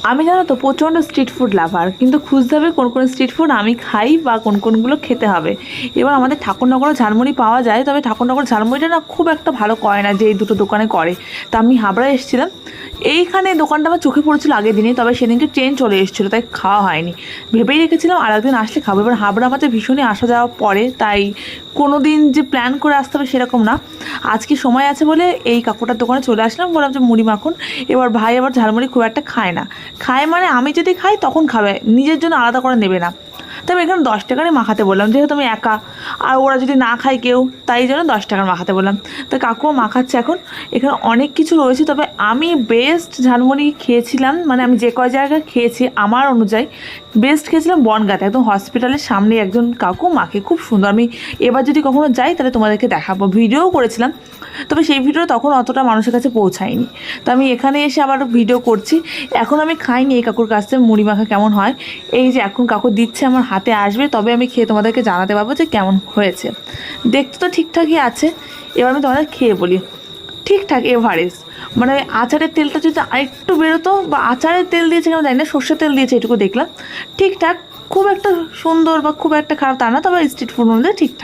আমি জানো তো প্রচণ্ড স্ট্রিট ফুড লাভার, কিন্তু খুঁজতে হবে কোন কোন স্ট্রিট ফুড আমি খাই বা কোন কোনগুলো খেতে হবে। এবার আমাদের ঠাকুরনগরে ঝালমুড়ি পাওয়া যায়, তবে ঠাকুরনগর ঝালমুড়িটা না খুব একটা ভালো করে না যে এই দুটো দোকানে করে। তা আমি হাবড়া এসেছিলাম, এইখানে দোকানটা আমার চোখে পড়েছিল আগের দিনে, তবে সেদিনকে ট্রেন চলে এসেছিলো তাই খাওয়া হয়নি। ভেবেই রেখেছিলাম আর একদিন আসলে খাবো। এবার হাবড়া আমাদের ভীষণই আসা যাওয়া পড়ে, তাই কোনো দিন যে প্ল্যান করে আসতে হবে সেরকম না। আজকে সময় আছে বলে এই কাকুটার দোকানে চলে আসলাম, বললাম যে মুড়ি মাখন। এবার ভাই আবার ঝালমুড়ি খুব একটা খায় না, খায় মানে আমি যদি খাই তখন খাবে, নিজের জন্য আলাদা করে নেবে না। তবে এখানে 10 টাকারই মাখাতে বললাম, যেহেতু আমি একা আর ওরা যদি না খায় কেউ, তাই জন্য 10 টাকার মাখাতে বললাম। তো কাকুও মাখাচ্ছে এখন। এখানে অনেক কিছু রয়েছে, তবে আমি বেস্ট ঝালমুড়ি খেয়েছিলাম, মানে আমি যে কয় জায়গায় খেয়েছি আমার অনুযায়ী বেস্ট খেয়েছিলাম বনগাঁতে, একদম হসপিটালের সামনে একজন কাকু মাখে, খুব সুন্দর। আমি এবার যদি কখনো যাই তাহলে তোমাদেরকে দেখাবো, ভিডিওও করেছিলাম, তবে সেই ভিডিও তখন অতটা মানুষের কাছে পৌঁছায়নি। তো আমি এখানে এসে আবার ভিডিও করছি। এখন আমি খাইনি এই কাকুর কাছ থেকে মুড়ি মাখা কেমন হয়। এই যে এখন কাকু দিচ্ছে, আমার হাতে আসবে, তবে আমি খেয়ে তোমাদেরকে জানাতে পারবো যে কেমন হয়েছে। দেখতে তো ঠিকঠাকই আছে, এবার আমি তোমাদের খেয়ে বলি। ঠিকঠাক এভারেজ, মানে আচারের তেলটা যদি আরেকটু বেরোতো, বা আচারের তেল দিয়েছে কেন জানি না, সর্ষের তেল দিয়েছে এটুকু দেখলাম। ঠিকঠাক, খুব একটা সুন্দর বা খুব একটা খারাপ তা না, তবে স্ট্রিট ফুড মধ্যে ঠিকঠাক।